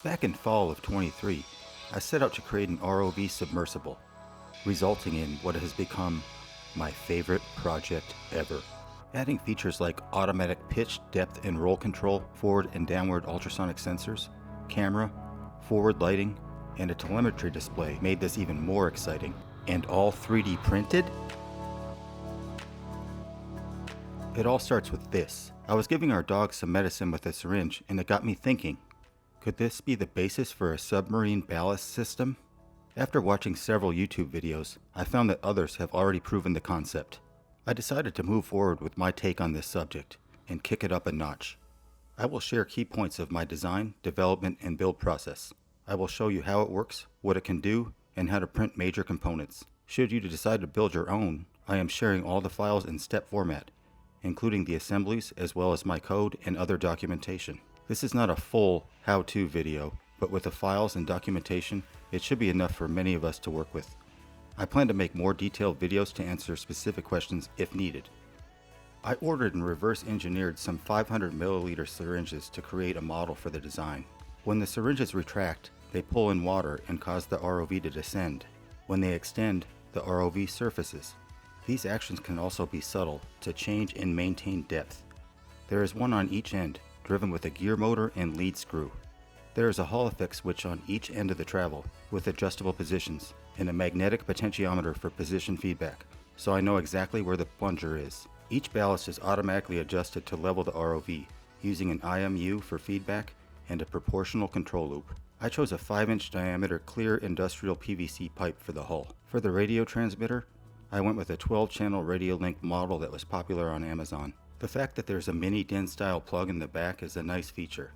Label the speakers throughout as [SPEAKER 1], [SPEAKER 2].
[SPEAKER 1] Back in fall of 23, I set out to create an ROV submersible, resulting in what has become my favorite project ever. Adding features like automatic pitch, depth, and roll control, forward and downward ultrasonic sensors, camera, forward lighting, and a telemetry display made this even more exciting. And all 3D printed? It all starts with this. I was giving our dog some medicine with a syringe, and it got me thinking, could this be the basis for a submarine ballast system? After watching several YouTube videos, I found that others have already proven the concept. I decided to move forward with my take on this subject and kick it up a notch. I will share key points of my design, development, and build process. I will show you how it works, what it can do, and how to print major components. Should you decide to build your own, I am sharing all the files in step format, including the assemblies as well as my code and other documentation. This is not a full how-to video, but with the files and documentation, it should be enough for many of us to work with. I plan to make more detailed videos to answer specific questions if needed. I ordered and reverse engineered some 500 milliliter syringes to create a model for the design. When the syringes retract, they pull in water and cause the ROV to descend. When they extend, the ROV surfaces. These actions can also be subtle to change and maintain depth. There is one on each end, driven with a gear motor and lead screw. There is a Hall effect switch on each end of the travel with adjustable positions and a magnetic potentiometer for position feedback, so I know exactly where the plunger is. Each ballast is automatically adjusted to level the ROV using an IMU for feedback and a proportional control loop. I chose a 5-inch diameter clear industrial PVC pipe for the hull. For the radio transmitter, I went with a 12-channel radio link model that was popular on Amazon. The fact that there's a mini DIN style plug in the back is a nice feature,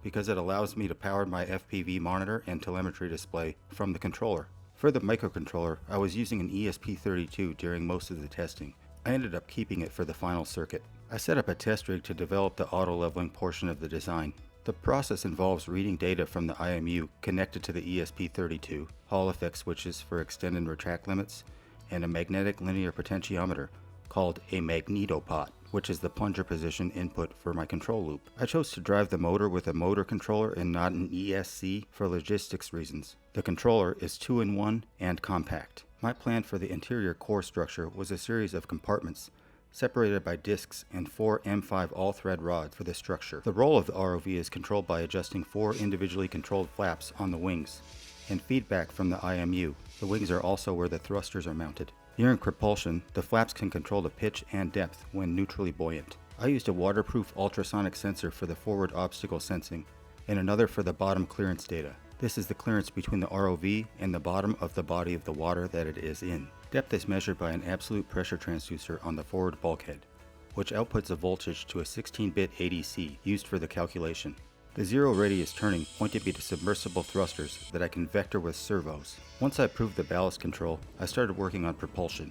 [SPEAKER 1] because it allows me to power my FPV monitor and telemetry display from the controller. For the microcontroller, I was using an ESP32 during most of the testing. I ended up keeping it for the final circuit. I set up a test rig to develop the auto-leveling portion of the design. The process involves reading data from the IMU connected to the ESP32, Hall effect switches for extend and retract limits, and a magnetic linear potentiometer called a magnetopot, which is the plunger position input for my control loop. I chose to drive the motor with a motor controller and not an ESC for logistics reasons. The controller is 2-in-1 and compact. My plan for the interior core structure was a series of compartments separated by discs and 4 M5 all-thread rods for the structure. The roll of the ROV is controlled by adjusting 4 individually controlled flaps on the wings and feedback from the IMU. The wings are also where the thrusters are mounted. During propulsion, the flaps can control the pitch and depth when neutrally buoyant. I used a waterproof ultrasonic sensor for the forward obstacle sensing and another for the bottom clearance data. This is the clearance between the ROV and the bottom of the body of the water that it is in. Depth is measured by an absolute pressure transducer on the forward bulkhead, which outputs a voltage to a 16-bit ADC used for the calculation. The zero radius turning pointed me to submersible thrusters that I can vector with servos. Once I proved the ballast control, I started working on propulsion.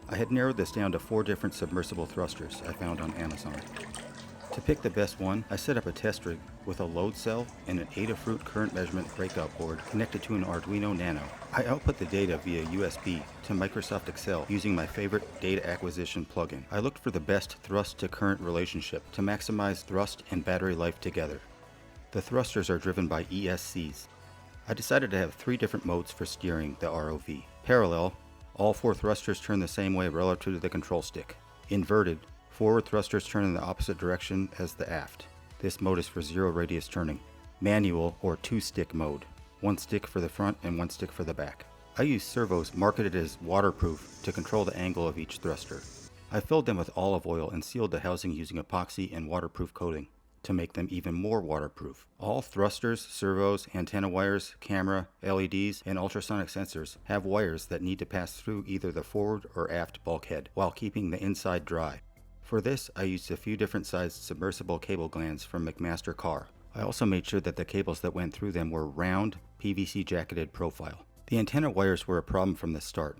[SPEAKER 1] I had narrowed this down to 4 different submersible thrusters I found on Amazon. To pick the best one, I set up a test rig with a load cell and an Adafruit current measurement breakout board connected to an Arduino Nano. I output the data via USB to Microsoft Excel using my favorite data acquisition plugin. I looked for the best thrust to current relationship to maximize thrust and battery life together. The thrusters are driven by ESCs. I decided to have 3 different modes for steering the ROV. Parallel, all 4 thrusters turn the same way relative to the control stick. Inverted, forward thrusters turn in the opposite direction as the aft. This mode is for zero radius turning. Manual or 2-stick mode, 1 stick for the front and 1 stick for the back. I use servos marketed as waterproof to control the angle of each thruster. I filled them with olive oil and sealed the housing using epoxy and waterproof coating to make them even more waterproof. All thrusters, servos, antenna wires, camera, LEDs, and ultrasonic sensors have wires that need to pass through either the forward or aft bulkhead while keeping the inside dry. For this, I used a few different sized submersible cable glands from McMaster Carr. I also made sure that the cables that went through them were round, PVC jacketed profile. The antenna wires were a problem from the start,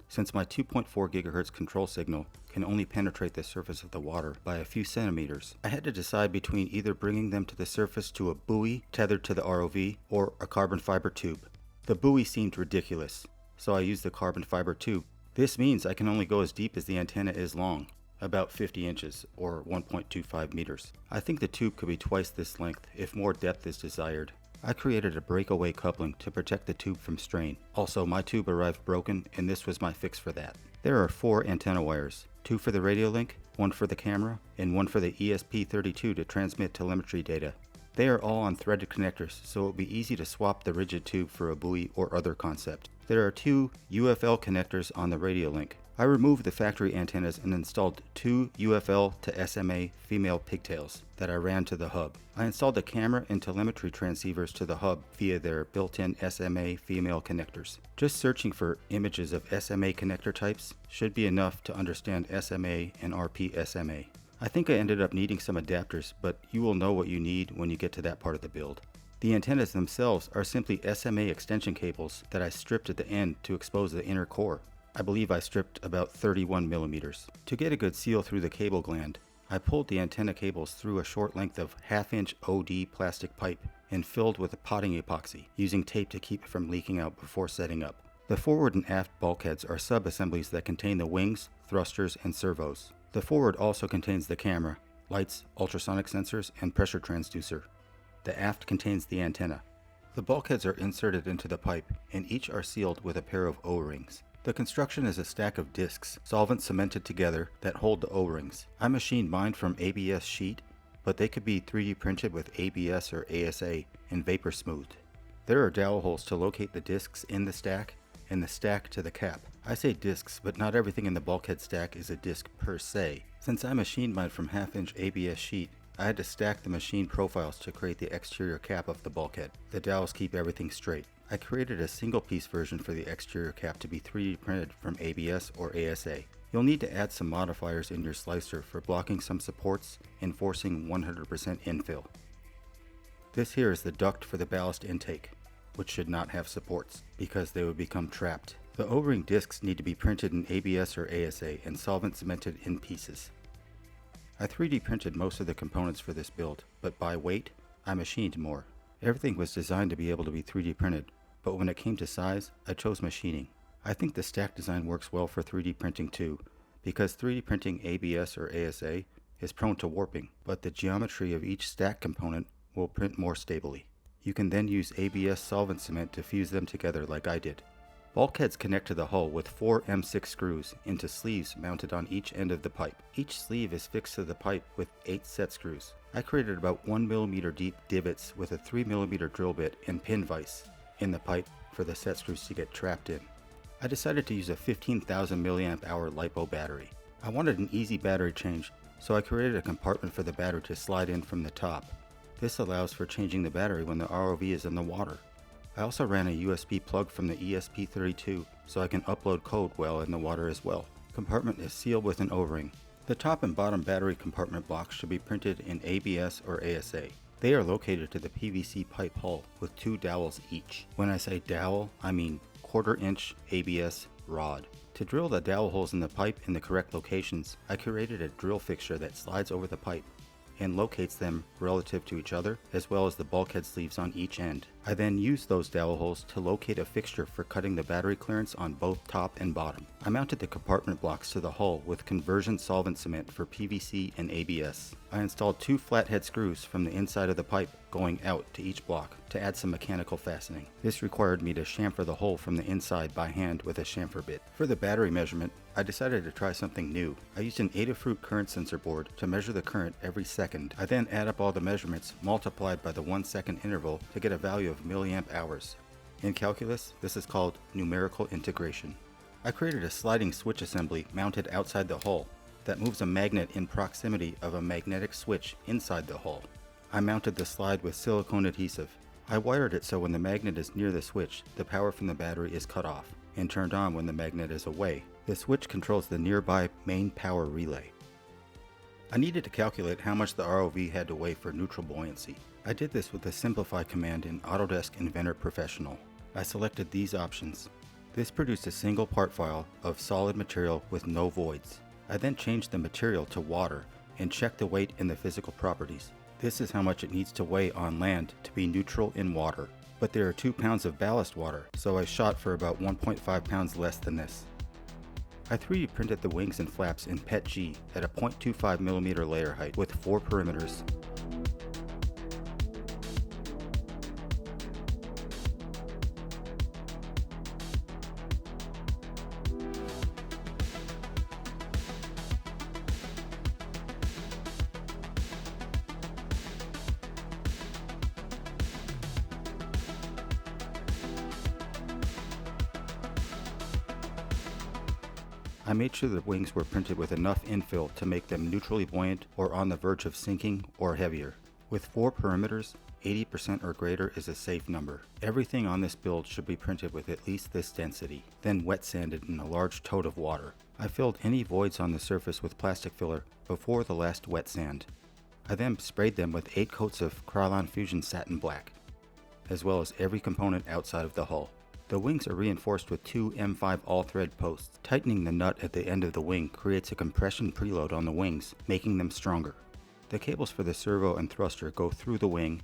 [SPEAKER 1] since my 2.4 GHz control signal can only penetrate the surface of the water by a few centimeters. I had to decide between either bringing them to the surface to a buoy tethered to the ROV or a carbon fiber tube. The buoy seemed ridiculous, so I used the carbon fiber tube. This means I can only go as deep as the antenna is long, about 50 inches or 1.25 meters. I think the tube could be twice this length if more depth is desired. I created a breakaway coupling to protect the tube from strain. Also, my tube arrived broken, and this was my fix for that. There are 4 antenna wires, 2 for the radio link, 1 for the camera, and 1 for the ESP32 to transmit telemetry data. They are all on threaded connectors, so it will be easy to swap the rigid tube for a buoy or other concept. There are 2 UFL connectors on the radio link. I removed the factory antennas and installed 2 UFL to SMA female pigtails that I ran to the hub. I installed the camera and telemetry transceivers to the hub via their built-in SMA female connectors. Just searching for images of SMA connector types should be enough to understand SMA and RP-SMA. I think I ended up needing some adapters, but you will know what you need when you get to that part of the build. The antennas themselves are simply SMA extension cables that I stripped at the end to expose the inner core. I believe I stripped about 31 millimeters. To get a good seal through the cable gland, I pulled the antenna cables through a short length of 1/2-inch OD plastic pipe and filled with a potting epoxy, using tape to keep it from leaking out before setting up. The forward and aft bulkheads are sub-assemblies that contain the wings, thrusters, and servos. The forward also contains the camera, lights, ultrasonic sensors, and pressure transducer. The aft contains the antenna. The bulkheads are inserted into the pipe, and each are sealed with a pair of O-rings. The construction is a stack of discs, solvent cemented together, that hold the O-rings. I machined mine from ABS sheet, but they could be 3D printed with ABS or ASA and vapor smoothed. There are dowel holes to locate the discs in the stack and the stack to the cap. I say discs, but not everything in the bulkhead stack is a disc per se. Since I machined mine from 1/2-inch ABS sheet, I had to stack the machine profiles to create the exterior cap of the bulkhead. The dowels keep everything straight. I created a single-piece version for the exterior cap to be 3D printed from ABS or ASA. You'll need to add some modifiers in your slicer for blocking some supports and forcing 100% infill. This here is the duct for the ballast intake, which should not have supports because they would become trapped. The O-ring discs need to be printed in ABS or ASA and solvent cemented in pieces. I 3D printed most of the components for this build, but by weight, I machined more. Everything was designed to be able to be 3D printed, but when it came to size, I chose machining. I think the stack design works well for 3D printing too, because 3D printing ABS or ASA is prone to warping, but the geometry of each stack component will print more stably. You can then use ABS solvent cement to fuse them together like I did. Bulkheads connect to the hull with 4 M6 screws into sleeves mounted on each end of the pipe. Each sleeve is fixed to the pipe with 8 set screws. I created about 1 mm deep divots with a 3 mm drill bit and pin vise in the pipe for the set screws to get trapped in. I decided to use a 15,000 mAh LiPo battery. I wanted an easy battery change, so I created a compartment for the battery to slide in from the top. This allows for changing the battery when the ROV is in the water. I also ran a USB plug from the ESP32 so I can upload code while in the water as well. Compartment is sealed with an O-ring. The top and bottom battery compartment blocks should be printed in ABS or ASA. They are located to the PVC pipe hull with 2 dowels each. When I say dowel, I mean 1/4-inch ABS rod. To drill the dowel holes in the pipe in the correct locations, I created a drill fixture that slides over the pipe and locates them relative to each other, as well as the bulkhead sleeves on each end. I then use those dowel holes to locate a fixture for cutting the battery clearance on both top and bottom. I mounted the compartment blocks to the hull with conversion solvent cement for PVC and ABS. I installed 2 flathead screws from the inside of the pipe going out to each block to add some mechanical fastening. This required me to chamfer the hole from the inside by hand with a chamfer bit. For the battery measurement, I decided to try something new. I used an Adafruit current sensor board to measure the current every second. I then add up all the measurements multiplied by the 1-second interval to get a value of milliamp hours. In calculus, this is called numerical integration. I created a sliding switch assembly mounted outside the hull that moves a magnet in proximity of a magnetic switch inside the hull. I mounted the slide with silicone adhesive. I wired it so when the magnet is near the switch, the power from the battery is cut off and turned on when the magnet is away. The switch controls the nearby main power relay. I needed to calculate how much the ROV had to weigh for neutral buoyancy. I did this with the simplify command in Autodesk Inventor Professional. I selected these options. This produced a single part file of solid material with no voids. I then changed the material to water and checked the weight in the physical properties. This is how much it needs to weigh on land to be neutral in water. But there are 2 pounds of ballast water, so I shot for about 1.5 pounds less than this. I 3D printed the wings and flaps in PETG at a 0.25 mm layer height with 4 perimeters. I made sure the wings were printed with enough infill to make them neutrally buoyant or on the verge of sinking or heavier. With 4 perimeters, 80% or greater is a safe number. Everything on this build should be printed with at least this density, then wet sanded in a large tote of water. I filled any voids on the surface with plastic filler before the last wet sand. I then sprayed them with 8 coats of Krylon Fusion Satin Black, as well as every component outside of the hull. The wings are reinforced with 2 M5 all-thread posts. Tightening the nut at the end of the wing creates a compression preload on the wings, making them stronger. The cables for the servo and thruster go through the wing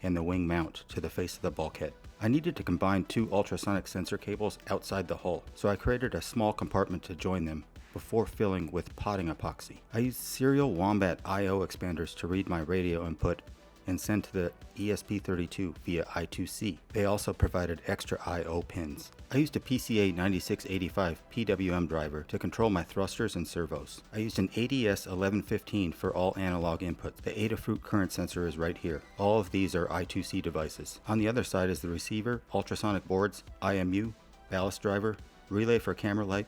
[SPEAKER 1] and the wing mount to the face of the bulkhead. I needed to combine 2 ultrasonic sensor cables outside the hull, so I created a small compartment to join them before filling with potting epoxy. I used serial Wombat I/O expanders to read my radio input and send to the ESP32 via I2C. They also provided extra I/O pins. I used a PCA 9685 PWM driver to control my thrusters and servos. I used an ADS 1115 for all analog inputs. The Adafruit current sensor is right here. All of these are I2C devices. On the other side is the receiver, ultrasonic boards, IMU, ballast driver, relay for camera light,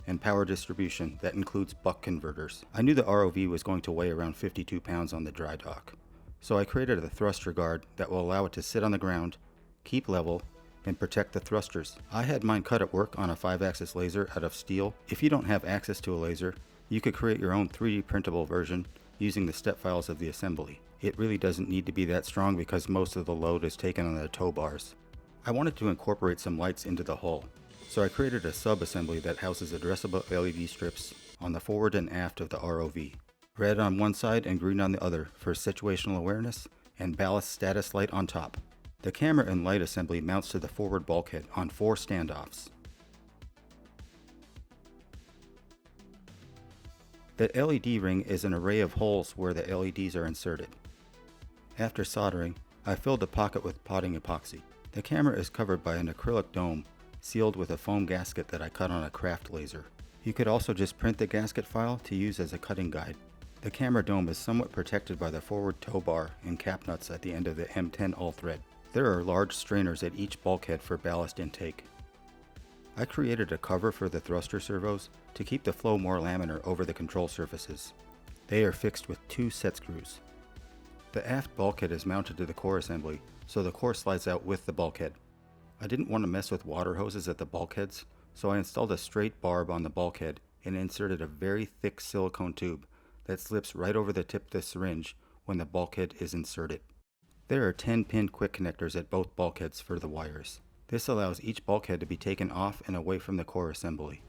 [SPEAKER 1] and power distribution that includes buck converters. I knew the ROV was going to weigh around 52 pounds on the dry dock, so I created a thruster guard that will allow it to sit on the ground, keep level, and protect the thrusters. I had mine cut at work on a 5-axis laser out of steel. If you don't have access to a laser, you could create your own 3D printable version using the step files of the assembly. It really doesn't need to be that strong because most of the load is taken on the tow bars. I wanted to incorporate some lights into the hull, so I created a sub-assembly that houses addressable LED strips on the forward and aft of the ROV. Red on one side and green on the other for situational awareness, and ballast status light on top. The camera and light assembly mounts to the forward bulkhead on 4 standoffs. The LED ring is an array of holes where the LEDs are inserted. After soldering, I filled the pocket with potting epoxy. The camera is covered by an acrylic dome sealed with a foam gasket that I cut on a craft laser. You could also just print the gasket file to use as a cutting guide. The camera dome is somewhat protected by the forward tow bar and cap nuts at the end of the M10 all-thread. There are large strainers at each bulkhead for ballast intake. I created a cover for the thruster servos to keep the flow more laminar over the control surfaces. They are fixed with 2 set screws. The aft bulkhead is mounted to the core assembly, so the core slides out with the bulkhead. I didn't want to mess with water hoses at the bulkheads, so I installed a straight barb on the bulkhead and inserted a very thick silicone tube that slips right over the tip of the syringe when the bulkhead is inserted. There are 10-pin quick connectors at both bulkheads for the wires. This allows each bulkhead to be taken off and away from the core assembly.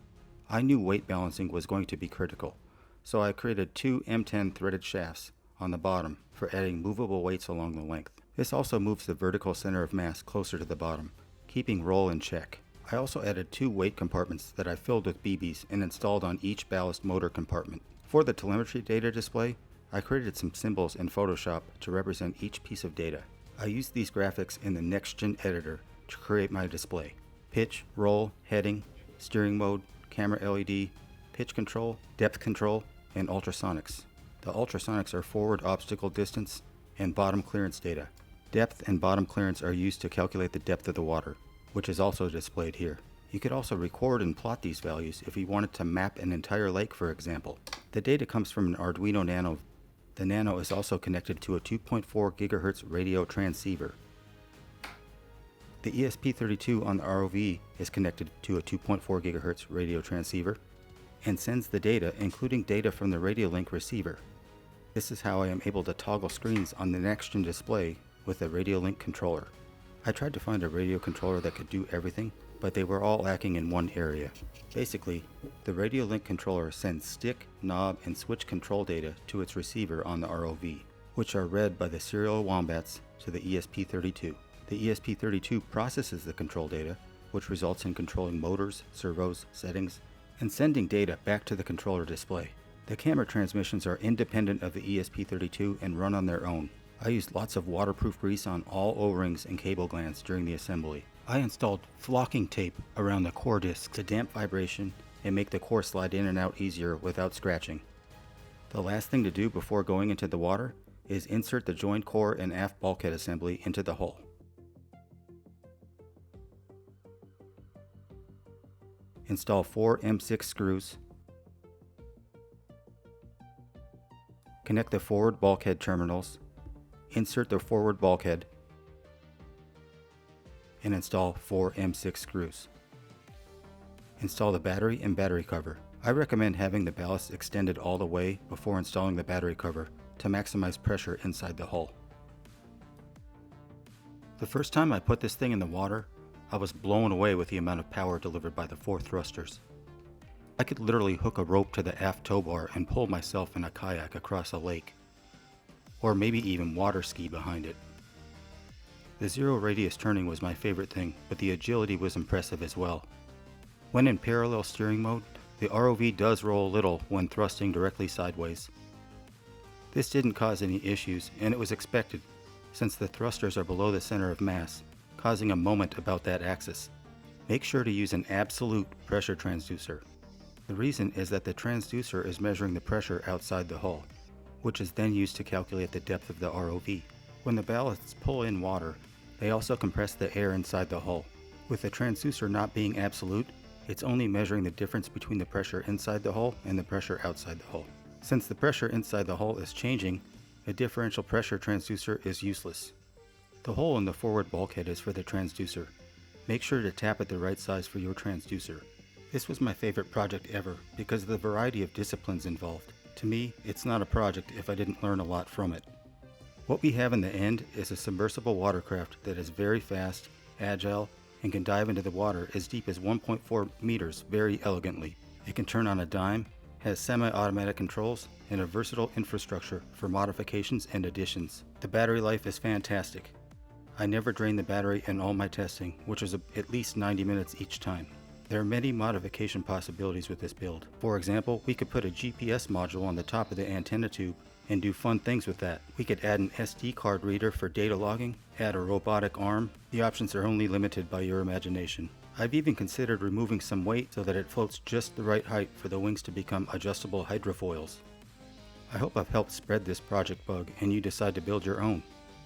[SPEAKER 1] I knew weight balancing was going to be critical, so I created 2 M10 threaded shafts on the bottom for adding movable weights along the length. This also moves the vertical center of mass closer to the bottom, keeping roll in check. I also added 2 weight compartments that I filled with BBs and installed on each ballast motor compartment. For the telemetry data display, I created some symbols in Photoshop to represent each piece of data. I used these graphics in the NextGen editor to create my display. Pitch, roll, heading, steering mode, camera LED, pitch control, depth control, and ultrasonics. The ultrasonics are forward obstacle distance and bottom clearance data. Depth and bottom clearance are used to calculate the depth of the water, which is also displayed here. You could also record and plot these values if you wanted to map an entire lake, for example. The data comes from an Arduino Nano. The Nano is also connected to a 2.4 GHz radio transceiver. The ESP32 on the ROV is connected to a 2.4 GHz radio transceiver and sends the data, including data from the radio link receiver. This is how I am able to toggle screens on the NextGen display with a radio link controller. I tried to find a radio controller that could do everything, but they were all lacking in one area. Basically, the radio link controller sends stick, knob, and switch control data to its receiver on the ROV, which are read by the serial wombats to the ESP32. The ESP32 processes the control data, which results in controlling motors, servos, settings, and sending data back to the controller display. The camera transmissions are independent of the ESP32 and run on their own. I used lots of waterproof grease on all O-rings and cable glands during the assembly. I installed flocking tape around the core disc to damp vibration and make the core slide in and out easier without scratching. The last thing to do before going into the water is insert the joined core and aft bulkhead assembly into the hull. Install 4 M6 screws. Connect the forward bulkhead terminals. Insert the forward bulkhead and install 4 M6 screws. Install the battery and battery cover. I recommend having the ballast extended all the way before installing the battery cover to maximize pressure inside the hull. The first time I put this thing in the water, I was blown away with the amount of power delivered by the 4 thrusters. I could literally hook a rope to the aft tow bar and pull myself in a kayak across a lake, or maybe even water ski behind it. The zero radius turning was my favorite thing, but the agility was impressive as well. When in parallel steering mode, the ROV does roll a little when thrusting directly sideways. This didn't cause any issues, and it was expected, since the thrusters are below the center of mass, causing a moment about that axis. Make sure to use an absolute pressure transducer. The reason is that the transducer is measuring the pressure outside the hull, which is then used to calculate the depth of the ROV. When the ballasts pull in water, they also compress the air inside the hull. With the transducer not being absolute, it's only measuring the difference between the pressure inside the hull and the pressure outside the hull. Since the pressure inside the hull is changing, a differential pressure transducer is useless. The hole in the forward bulkhead is for the transducer. Make sure to tap it the right size for your transducer. This was my favorite project ever because of the variety of disciplines involved. To me, it's not a project if I didn't learn a lot from it. What we have in the end is a submersible watercraft that is very fast, agile, and can dive into the water as deep as 1.4 meters very elegantly. It can turn on a dime, has semi-automatic controls, and a versatile infrastructure for modifications and additions. The battery life is fantastic. I never drained the battery in all my testing, which was at least 90 minutes each time. There are many modification possibilities with this build. For example, we could put a GPS module on the top of the antenna tube and do fun things with that. We could add an SD card reader for data logging, add a robotic arm. The options are only limited by your imagination. I've even considered removing some weight so that it floats just the right height for the wings to become adjustable hydrofoils. I hope I've helped spread this project bug and you decide to build your own.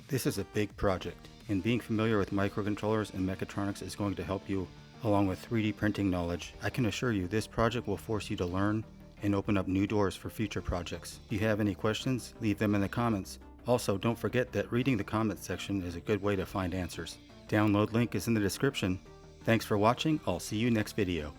[SPEAKER 1] This is a big project, and being familiar with microcontrollers and mechatronics is going to help you, along with 3D printing knowledge. I can assure you this project will force you to learn and open up new doors for future projects. If you have any questions, leave them in the comments. Also, don't forget that reading the comments section is a good way to find answers. Download link is in the description. Thanks for watching. I'll see you next video.